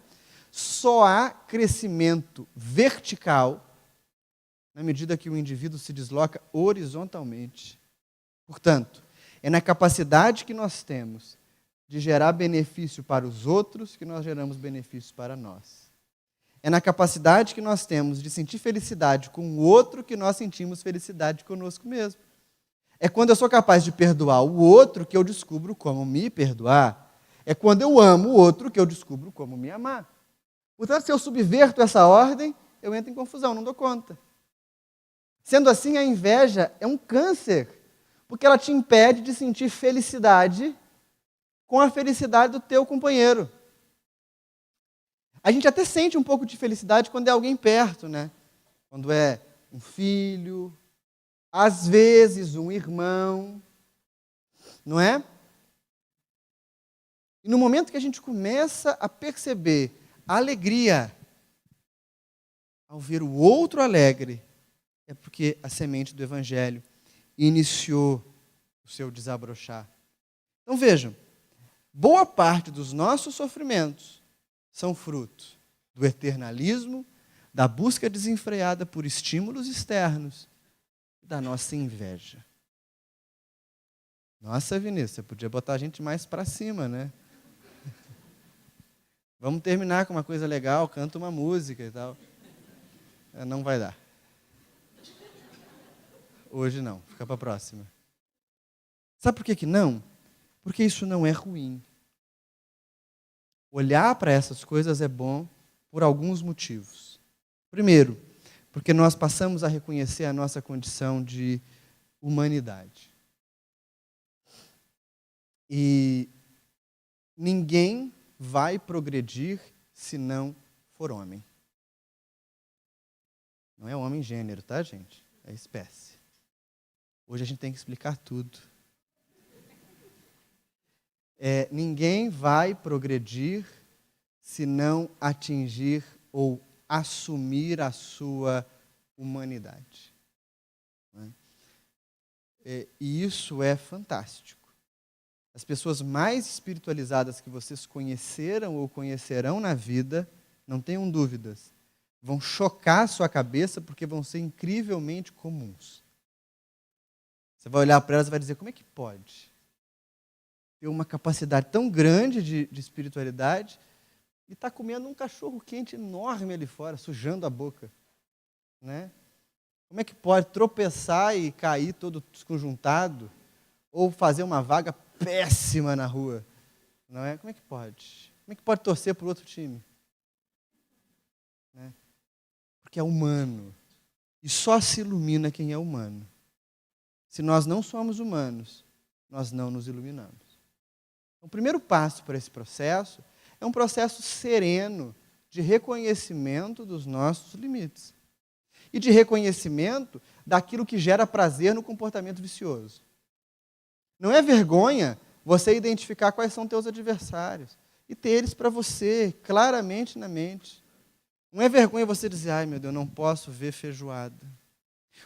só há crescimento vertical na medida que o indivíduo se desloca horizontalmente. Portanto, é na capacidade que nós temos de gerar benefício para os outros que nós geramos benefício para nós. É na capacidade que nós temos de sentir felicidade com o outro que nós sentimos felicidade conosco mesmo. É quando eu sou capaz de perdoar o outro que eu descubro como me perdoar. É quando eu amo o outro que eu descubro como me amar. Portanto, se eu subverto essa ordem, eu entro em confusão, não dou conta. Sendo assim, a inveja é um câncer, porque ela te impede de sentir felicidade com a felicidade do teu companheiro. A gente até sente um pouco de felicidade quando é alguém perto, né? Quando é um filho, às vezes um irmão, não é? E no momento que a gente começa a perceber a alegria ao ver o outro alegre, é porque a semente do Evangelho iniciou o seu desabrochar. Então vejam, boa parte dos nossos sofrimentos são fruto do eternalismo, da busca desenfreada por estímulos externos e da nossa inveja. Nossa, Vinícius, você podia botar a gente mais para cima, né? Vamos terminar com uma coisa legal, canta uma música e tal. Não vai dar. Hoje não, fica para a próxima. Sabe por que não? Porque isso não é ruim. Olhar para essas coisas é bom por alguns motivos. Primeiro, porque nós passamos a reconhecer a nossa condição de humanidade. E ninguém vai progredir se não for homem. Não é homem gênero, tá, gente? É espécie. Hoje a gente tem que explicar tudo. Ninguém vai progredir se não atingir ou assumir a sua humanidade. E isso é fantástico. As pessoas mais espiritualizadas que vocês conheceram ou conhecerão na vida, não tenham dúvidas, vão chocar a sua cabeça porque vão ser incrivelmente comuns. Você vai olhar para elas e vai dizer, como é que pode ter uma capacidade tão grande de espiritualidade e está comendo um cachorro quente enorme ali fora, sujando a boca, né? Como é que pode tropeçar e cair todo desconjuntado ou fazer uma vaga péssima na rua? Não é? Como é que pode? Como é que pode torcer para o outro time? Né? Porque é humano. E só se ilumina quem é humano. Se nós não somos humanos, nós não nos iluminamos. O primeiro passo para esse processo é um processo sereno de reconhecimento dos nossos limites. e de reconhecimento daquilo que gera prazer no comportamento vicioso. Não é vergonha você identificar quais são teus adversários e ter eles para você claramente na mente. Não é vergonha você dizer, ai meu Deus, não posso ver feijoada.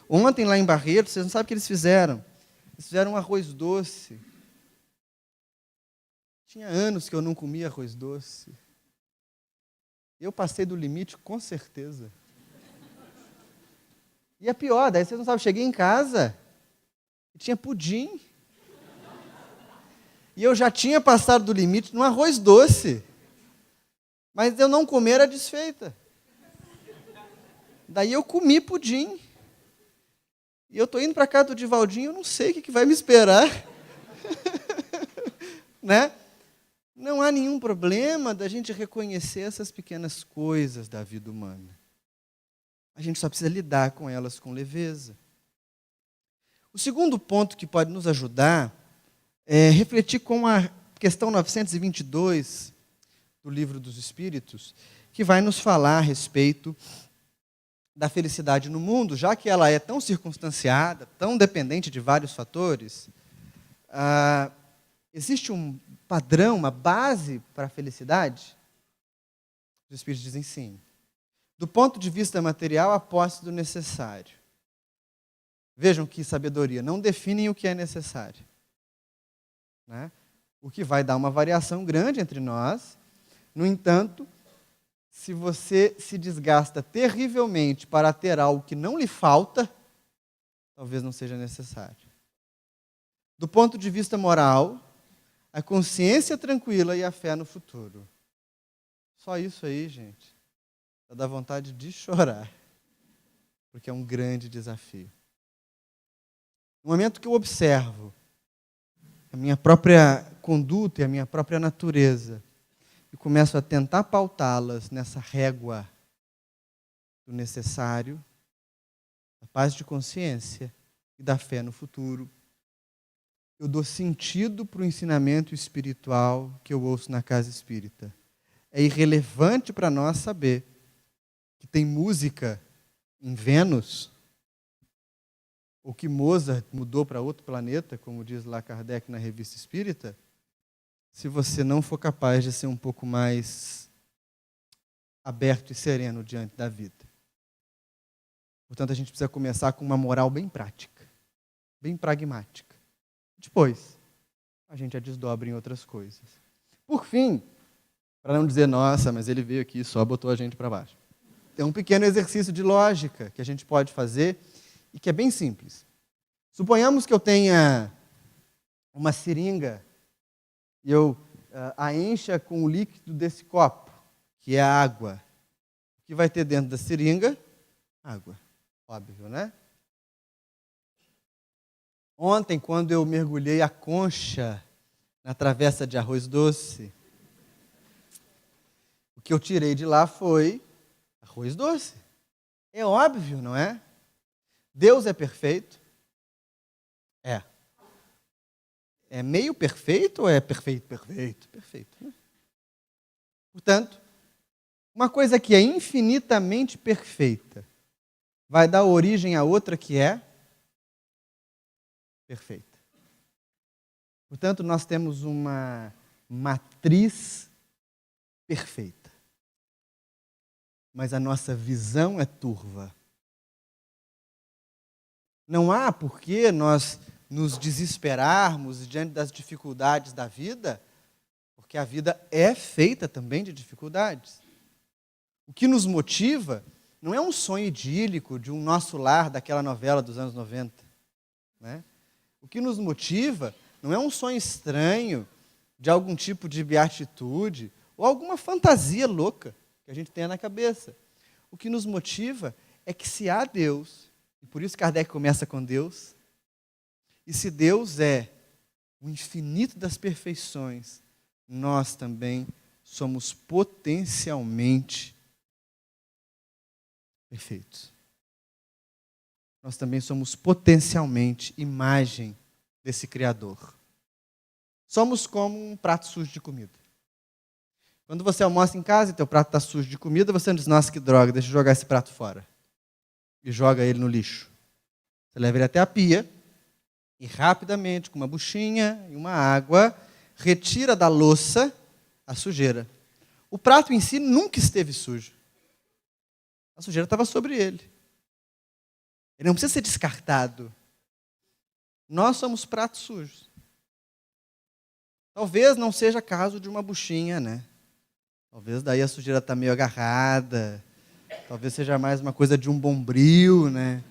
Ontem lá em Barreto, vocês não sabem o que eles fizeram. Eles fizeram um arroz doce. Tinha anos que eu não comia arroz doce. Eu passei do limite com certeza. E é pior, daí vocês não sabem, cheguei em casa e tinha pudim. E eu já tinha passado do limite no arroz doce. Mas eu não comer era desfeita. Daí eu comi pudim. E eu estou indo para casa do Divaldinho, eu não sei o que vai me esperar. Né? Não há nenhum problema da gente reconhecer essas pequenas coisas da vida humana. A gente só precisa lidar com elas com leveza. O segundo ponto que pode nos ajudar é refletir com a questão 922 do Livro dos Espíritos, que vai nos falar a respeito da felicidade no mundo, já que ela é tão circunstanciada, tão dependente de vários fatores. Existe um padrão, uma base para a felicidade? Os Espíritos dizem sim. Do ponto de vista material, a posse do necessário. Vejam que sabedoria, não definem o que é necessário. Né? O que vai dar uma variação grande entre nós. No entanto, se você se desgasta terrivelmente para ter algo que não lhe falta, talvez não seja necessário. Do ponto de vista moral, a consciência tranquila e a fé no futuro. Só isso aí, gente, dá vontade de chorar, porque é um grande desafio. No momento que eu observo a minha própria conduta e a minha própria natureza, e começo a tentar pautá-las nessa régua do necessário, da paz de consciência e da fé no futuro, eu dou sentido para o ensinamento espiritual que eu ouço na casa espírita. É irrelevante para nós saber que tem música em Vênus, ou que Mozart mudou para outro planeta, como diz lá Kardec na Revista Espírita, se você não for capaz de ser um pouco mais aberto e sereno diante da vida. Portanto, a gente precisa começar com uma moral bem prática, bem pragmática. Depois, a gente a desdobra em outras coisas. Por fim, para não dizer, nossa, mas ele veio aqui e só botou a gente para baixo. Tem um pequeno exercício de lógica que a gente pode fazer e que é bem simples. Suponhamos que eu tenha uma seringa e eu a encha com o líquido desse copo, que é a água. O que vai ter dentro da seringa? Água. Óbvio, né? Ontem, quando eu mergulhei a concha na travessa de arroz doce, o que eu tirei de lá foi arroz doce. É óbvio, não é? Deus é perfeito? É. É meio perfeito ou é perfeito? Perfeito. Né? Portanto, uma coisa que é infinitamente perfeita vai dar origem a outra que é perfeita. Portanto, nós temos uma matriz perfeita. Mas a nossa visão é turva. Não há por que nós nos desesperarmos diante das dificuldades da vida, porque a vida é feita também de dificuldades. O que nos motiva não é um sonho idílico de um nosso lar daquela novela dos anos 90. Né? O que nos motiva não é um sonho estranho de algum tipo de beatitude ou alguma fantasia louca que a gente tenha na cabeça. O que nos motiva é que se há Deus, e por isso Kardec começa com Deus, e se Deus é o infinito das perfeições, nós também somos potencialmente perfeitos. Nós também somos potencialmente imagem desse Criador. Somos como um prato sujo de comida. Quando você almoça em casa e teu prato está sujo de comida, você não diz, nossa, que droga, deixa eu jogar esse prato fora. e joga ele no lixo. Você leva ele até a pia e rapidamente, com uma buchinha e uma água, retira da louça a sujeira. O prato em si nunca esteve sujo. A sujeira estava sobre ele. Ele não precisa ser descartado. Nós somos pratos sujos. Talvez não seja caso de uma buchinha, né? Talvez daí a sujeira está meio agarrada. Talvez seja mais uma coisa de um bombril, né?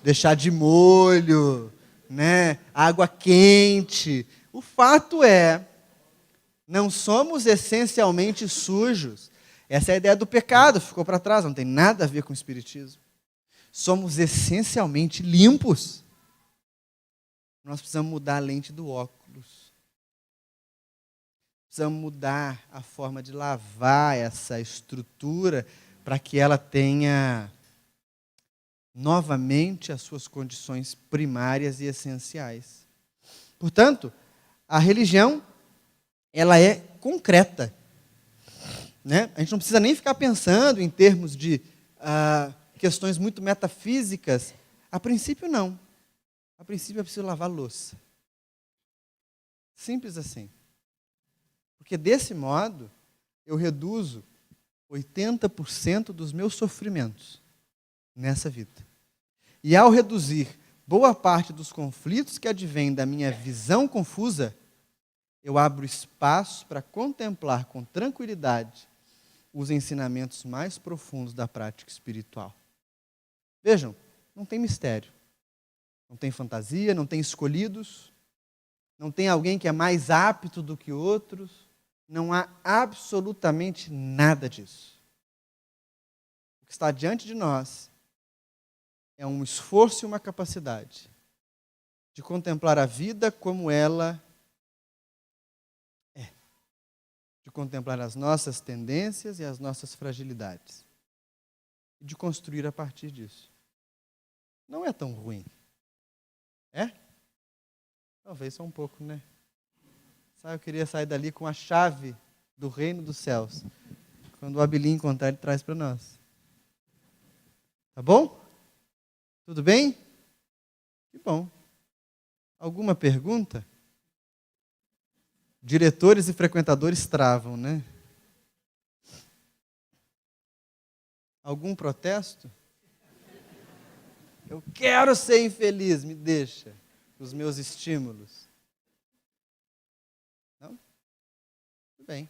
Deixar de molho, né? Água quente. O fato é, não somos essencialmente sujos. Essa é a ideia do pecado, ficou para trás, não tem nada a ver com o espiritismo. Somos essencialmente limpos. Nós precisamos mudar a lente do óculos. Precisamos mudar a forma de lavar essa estrutura para que ela tenha novamente as suas condições primárias e essenciais. Portanto, a religião, ela é concreta. Né? A gente não precisa nem ficar pensando em termos de questões muito metafísicas. A princípio, não. A princípio, é preciso lavar louça. Simples assim. Porque desse modo, eu reduzo 80% dos meus sofrimentos nessa vida. E ao reduzir boa parte dos conflitos que advêm da minha visão confusa, eu abro espaço para contemplar com tranquilidade os ensinamentos mais profundos da prática espiritual. Vejam, não tem mistério. Não tem fantasia, não tem escolhidos, não tem alguém que é mais apto do que outros, não há absolutamente nada disso. O que está diante de nós é um esforço e uma capacidade de contemplar a vida como ela é, de contemplar as nossas tendências e as nossas fragilidades, e de construir a partir disso. Não é tão ruim. É? Talvez só um pouco, né? Eu queria sair dali com a chave do reino dos céus. Quando o Abilin encontrar, ele traz para nós. Tá bom? Tudo bem? Que bom. Alguma pergunta? Diretores e frequentadores travam, né? Algum protesto? Eu quero ser infeliz, me deixa os meus estímulos. Não? Tudo bem.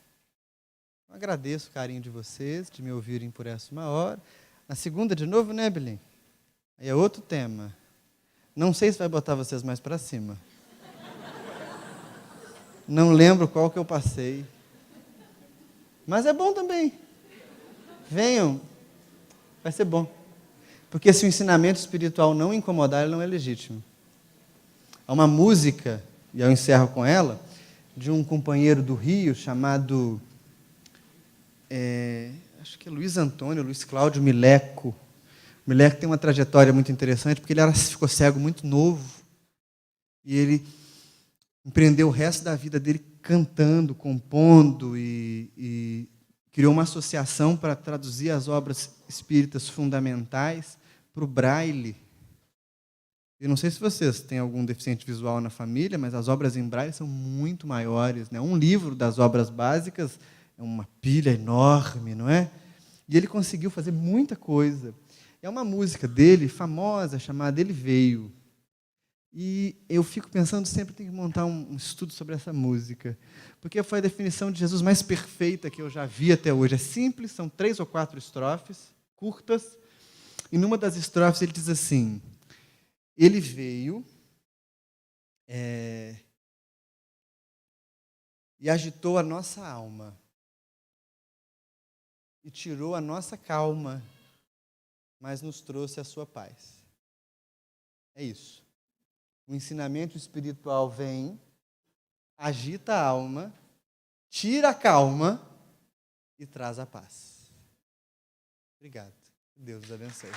Eu agradeço o carinho de vocês, de me ouvirem por essa uma hora. Na segunda de novo, né, Belém? Aí é outro tema. Não sei se vai botar vocês mais para cima. Não lembro qual que eu passei. Mas é bom também. Venham. Vai ser bom. Porque se o ensinamento espiritual não incomodar, ele não é legítimo. Há uma música, e eu encerro com ela, de um companheiro do Rio chamado, acho que é Luiz Antônio, Luiz Cláudio Mileco. O Mileco tem uma trajetória muito interessante, porque ele ficou cego muito novo. E ele empreendeu o resto da vida dele cantando, compondo, e criou uma associação para traduzir as obras espíritas fundamentais para o braille. Eu não sei se vocês têm algum deficiente visual na família, mas as obras em braille são muito maiores, né? Um livro das obras básicas é uma pilha enorme, não é? E ele conseguiu fazer muita coisa. É uma música dele, famosa, chamada Ele Veio. E eu fico pensando sempre, tenho que montar um estudo sobre essa música, porque foi a definição de Jesus mais perfeita que eu já vi até hoje. É simples, são 3 ou 4 estrofes, curtas, e numa das estrofes ele diz assim: Ele veio e agitou a nossa alma, e tirou a nossa calma, mas nos trouxe a sua paz. É isso. O ensinamento espiritual vem, agita a alma, tira a calma e traz a paz. Obrigado. Deus os abençoe.